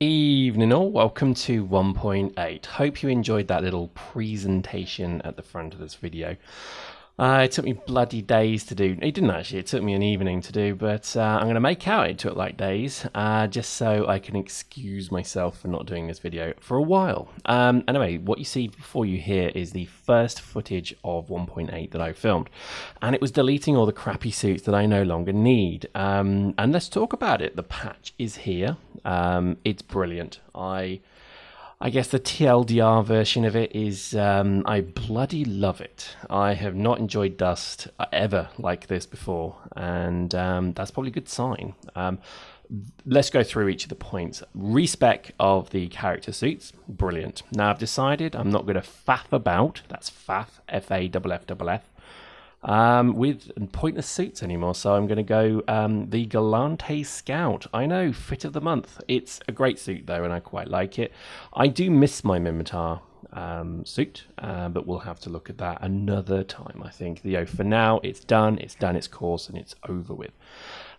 Evening all, welcome to 1.8. Hope you enjoyed that little presentation at the front of this video. It took me bloody days to do. It didn't actually, it took me an evening to do, but I'm going to make out it took like days, just so I can excuse myself for not doing this video for a while. Anyway, what you see before you here is the first footage of 1.8 that I filmed, and it was deleting all the crappy suits that I no longer need. And let's talk about it. The patch is here. It's brilliant. I guess the TLDR version of it is, I bloody love it. I have not enjoyed Dust ever like this before, and that's probably a good sign. Let's go through each of the points. Respec of the character suits, brilliant. Now I've decided I'm not going to faff about, that's faff, F-A-F-F-F, with pointless suits anymore, so I'm going to go the Galactic Scout. I know, fit of the month. It's a great suit though, and I quite like it. I do miss my Mimitar suit, but we'll have to look at that another time, I think. For now, it's done its course, and it's over with.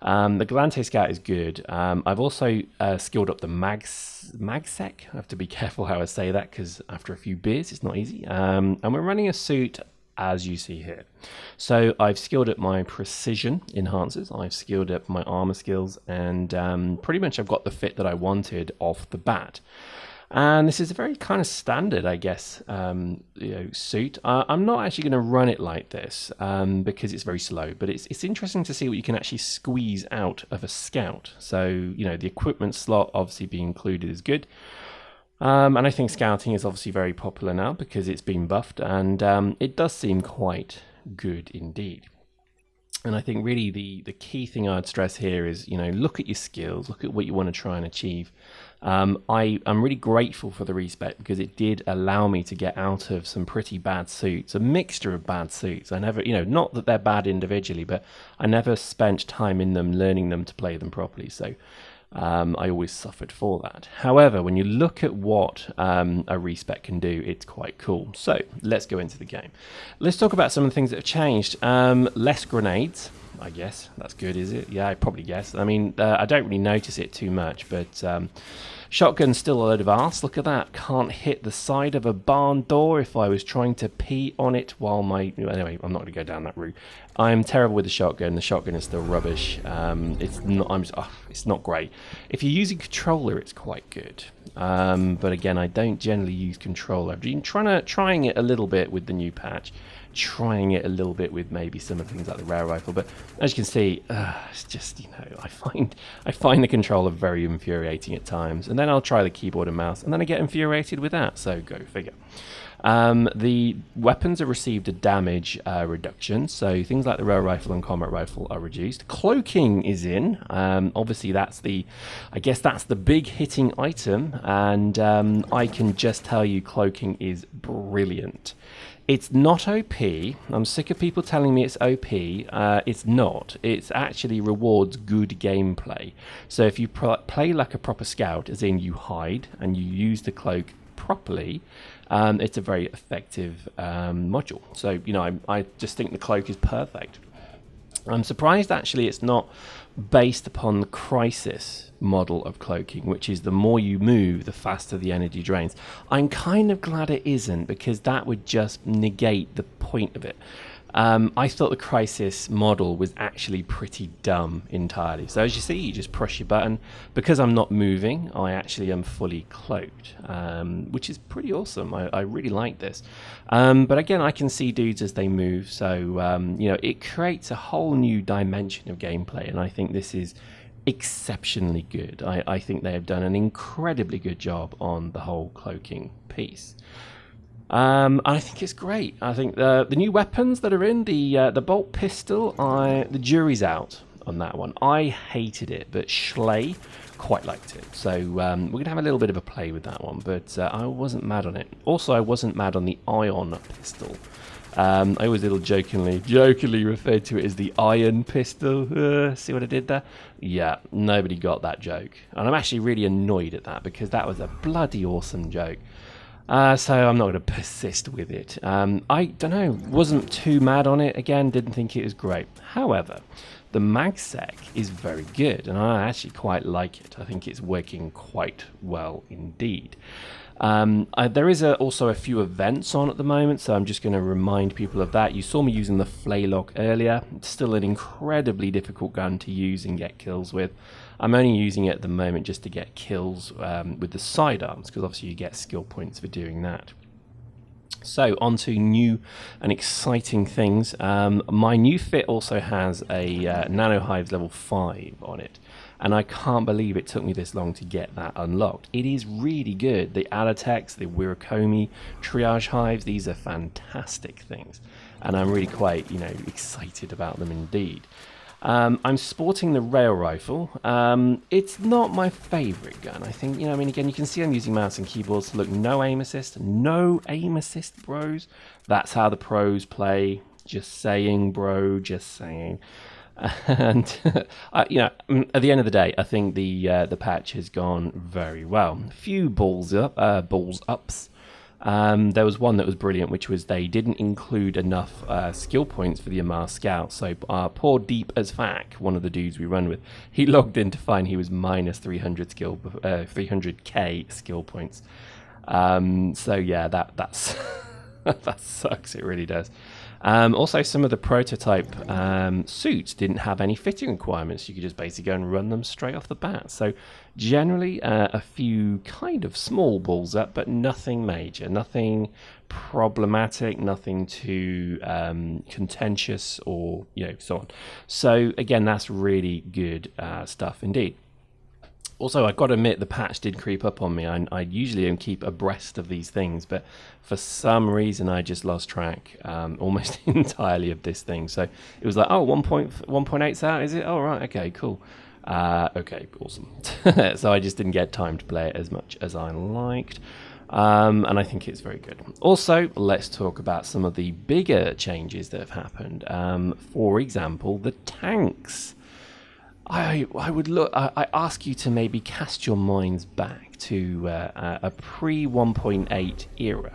The Galactic Scout is good. I've also skilled up the Magsec. I have to be careful how I say that, because after a few beers, it's not easy. And we're running a suit as you see here. So I've skilled up my precision enhancers, I've skilled up my armor skills, and pretty much I've got the fit that I wanted off the bat. And this is a very kind of standard, I guess, suit. I'm not actually going to run it like this because it's very slow, but it's interesting to see what you can actually squeeze out of a scout. So, the equipment slot obviously being included is good. And I think scouting is obviously very popular now because it's been buffed, and it does seem quite good indeed. And I think really the key thing I'd stress here is, look at your skills, look at what you want to try and achieve. I'm really grateful for the respec because it did allow me to get out of some pretty bad suits, a mixture of bad suits. I never, not that they're bad individually, but I never spent time in them learning them to play them properly. So I always suffered for that. However, when you look at what a respec can do, it's quite cool. So let's go into the game. Let's talk about some of the things that have changed. Less grenades, I guess. That's good, is it? Yeah, I probably guess. I mean, I don't really notice it too much, but shotgun's still a load of arse. Look at that. Can't hit the side of a barn door if I was trying to pee on it while Anyway, I'm not going to go down that route. I'm terrible with the shotgun. The shotgun is still rubbish. It's not great. If you're using controller, it's quite good. But again, I don't generally use controller. I've been trying it a little bit with the new patch, trying it a little bit with maybe some of the things like the rare rifle. But as you can see, it's just I find the controller very infuriating at times. And then I'll try the keyboard and mouse, and then I get infuriated with that. So go figure. The weapons have received a damage reduction, so things like the rare rifle and combat rifle are reduced. Cloaking is in. Obviously that's the big hitting item, and I can just tell you cloaking is brilliant. It's not OP. I'm sick of people telling me it's OP. It's not. It actually rewards good gameplay. So if you play like a proper scout, as in you hide and you use the cloak properly, it's a very effective module. So I just think the cloak is perfect. I'm surprised actually it's not based upon the crisis model of cloaking, which is the more you move, the faster the energy drains. I'm kind of glad it isn't, because that would just negate the point of it. I thought the Crisis model was actually pretty dumb entirely. So as you see, you just press your button. Because I'm not moving, I actually am fully cloaked, which is pretty awesome. I really like this. But again, I can see dudes as they move, so it creates a whole new dimension of gameplay, and I think this is exceptionally good. I think they have done an incredibly good job on the whole cloaking piece. I think it's great. I think the new weapons that are in the bolt pistol, the jury's out on that one. I hated it, but Schley quite liked it. So we're going to have a little bit of a play with that one, but I wasn't mad on it. Also, I wasn't mad on the ion pistol. I always little jokingly referred to it as the iron pistol. See what I did there? Yeah, nobody got that joke. And I'm actually really annoyed at that because that was a bloody awesome joke. So I'm not going to persist with it. I don't know, wasn't too mad on it. Again, didn't think it was great. However, the MagSec is very good, and I actually quite like it. I think it's working quite well indeed. There is also a few events on at the moment, so I'm just going to remind people of that. You saw me using the Flaylock earlier. It's still an incredibly difficult gun to use and get kills with. I'm only using it at the moment just to get kills with the sidearms, because obviously you get skill points for doing that. So on to new and exciting things. My new fit also has a Nano Hives level 5 on it, and I can't believe it took me this long to get that unlocked. It is really good. The Alatex, the Wirakomi Triage Hives, these are fantastic things, and I'm really quite excited about them indeed. I'm sporting the rail rifle. It's not my favorite gun. I think, again, you can see I'm using mouse and keyboards. So look, no aim assist, bros. That's how the pros play. Just saying, bro, just saying. And, at the end of the day, I think the patch has gone very well. A few balls ups. There was one that was brilliant, which was they didn't include enough skill points for the Amar Scout. So poor Deep as Fac, one of the dudes we run with, he logged in to find he was minus 300k skill points. So yeah, that's that sucks. It really does. Also, some of the prototype suits didn't have any fitting requirements. You could just basically go and run them straight off the bat. So generally, a few kind of small balls up, but nothing major, nothing problematic, nothing too contentious or so on. So again, that's really good stuff indeed. Also, I've got to admit, the patch did creep up on me. I usually don't keep abreast of these things, but for some reason, I just lost track almost entirely of this thing. So it was like, oh, 1.8's out, is it? Oh, right, okay, cool. Okay, awesome. So I just didn't get time to play it as much as I liked. And I think it's very good. Also, let's talk about some of the bigger changes that have happened. For example, the tanks. I ask you to maybe cast your minds back to a pre-1.8 era,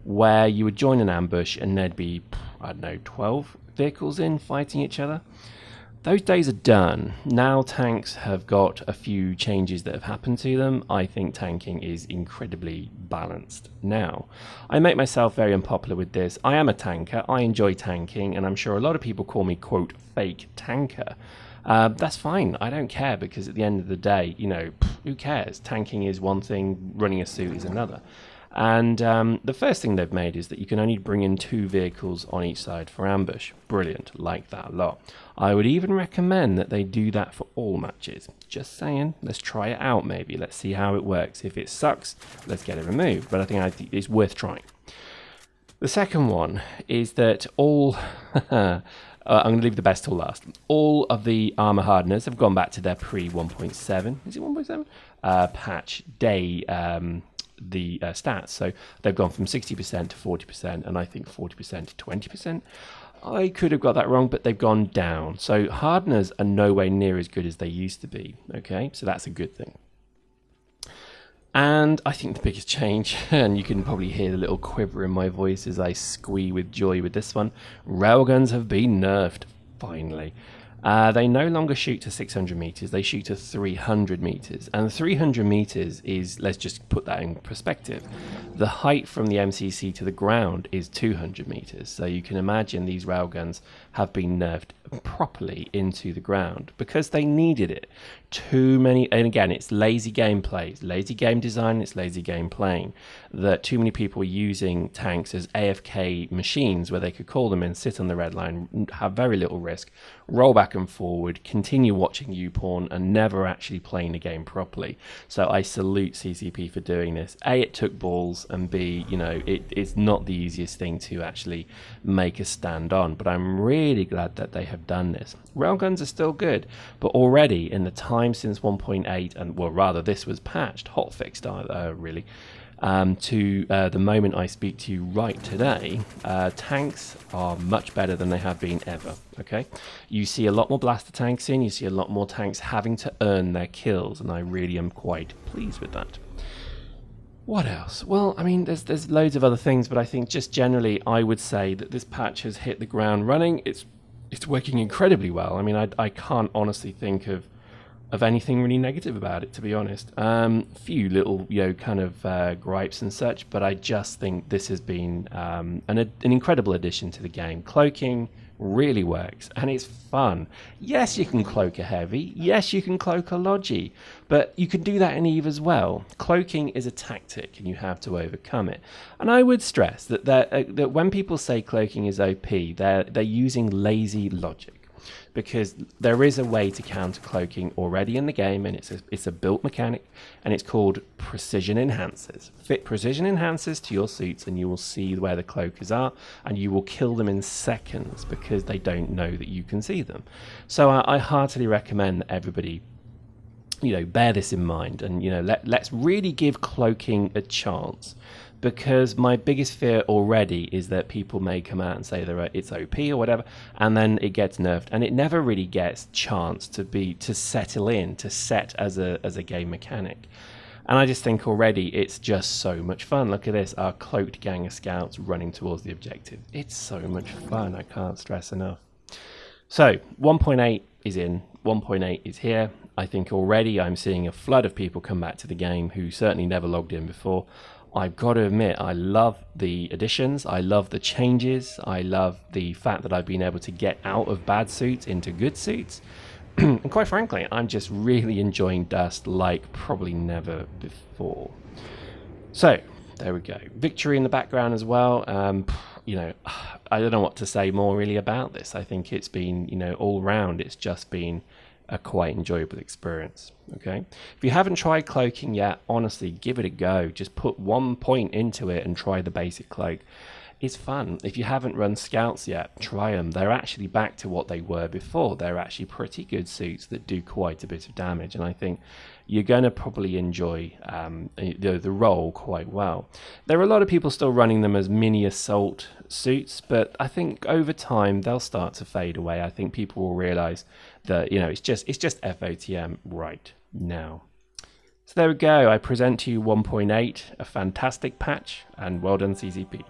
where you would join an ambush and there'd be, 12 vehicles in fighting each other. Those days are done. Now tanks have got a few changes that have happened to them. I think tanking is incredibly balanced now. I make myself very unpopular with this. I am a tanker. I enjoy tanking, and I'm sure a lot of people call me, quote, fake tanker. That's fine. I don't care, because at the end of the day, who cares? Tanking is one thing, running a suit is another. And the first thing they've made is that you can only bring in 2 vehicles on each side for ambush. Brilliant. Like that a lot. I would even recommend that they do that for all matches. Just saying. Let's try it out maybe. Let's see how it works. If it sucks, let's get it removed. But I think it's worth trying. The second one is that all... I'm going to leave the best till last. All of the armor hardeners have gone back to their pre-1.7. Is it 1.7? Patch day the stats. So they've gone from 60% to 40%, and I think 40% to 20%. I could have got that wrong, but they've gone down. So hardeners are nowhere near as good as they used to be. Okay, so that's a good thing. And I think the biggest change, and you can probably hear the little quiver in my voice as I squee with joy with this one, railguns have been nerfed, finally. They no longer shoot to 600 meters, they shoot to 300 meters. And 300 meters is, let's just put that in perspective, the height from the MCC to the ground is 200 meters. So you can imagine these railguns have been nerfed properly into the ground because they needed it. Too many, and again, it's lazy gameplay, it's lazy game design, it's lazy game playing, that too many people were using tanks as AFK machines where they could call them in, sit on the red line, have very little risk, roll back and forward, continue watching YouPorn, and never actually playing the game properly. So I salute CCP for doing this. A, it took balls, and B, you know, it's not the easiest thing to actually make a stand on, but I'm really glad that they have done this. Railguns are still good, but already in the time since 1.8, and well, rather this was patched, hotfixed really, to the moment I speak to you right today, tanks are much better than they have been ever. Okay, you see a lot more blaster tanks in, you see a lot more tanks having to earn their kills, and I really am quite pleased with that. What else? Well, I mean, there's loads of other things, but I think just generally I would say that this patch has hit the ground running. It's working incredibly well. I mean, I can't honestly think of anything really negative about it, to be honest. Few little, you know, kind of gripes and such, but I just think this has been an incredible addition to the game. Cloaking really works, and it's fun. Yes, you can cloak a heavy. Yes, you can cloak a logi, but you can do that in EVE as well. Cloaking is a tactic, and you have to overcome it. And I would stress that when people say cloaking is OP, they're using lazy logic. Because there is a way to counter cloaking already in the game, and it's a built mechanic, and it's called precision enhancers. Fit precision enhancers to your suits, and you will see where the cloakers are, and you will kill them in seconds because they don't know that you can see them. So I heartily recommend that everybody, you know, bear this in mind, and you know, let's really give cloaking a chance. Because my biggest fear already is that people may come out and say it's OP or whatever, and then it gets nerfed, and it never really gets chance to settle in, to set as a game mechanic. And I just think already it's just so much fun. Look at this, our cloaked gang of scouts running towards the objective. It's so much fun, I can't stress enough. So 1.8 is in, 1.8 is here. I think already I'm seeing a flood of people come back to the game who certainly never logged in before. I've got to admit, I love the additions, I love the changes, I love the fact that I've been able to get out of bad suits into good suits. And quite frankly, I'm just really enjoying Dust like probably never before. So, there we go. Victory in the background as well. You know, I don't know what to say more really about this. I think it's been, you know, all round, it's just been a quite enjoyable experience. Okay, if you haven't tried cloaking yet, honestly, give it a go. Just put 1 point into it and try the basic cloak. It's fun. If you haven't run scouts yet, try them. They're actually back to what they were before. They're actually pretty good suits that do quite a bit of damage, and I think you're going to probably enjoy the role quite well. There are a lot of people still running them as mini assault suits, but I think over time they'll start to fade away. I think people will realize that, you know, it's just FOTM right now. So there we go. I present to you 1.8, a fantastic patch, and well done CCP.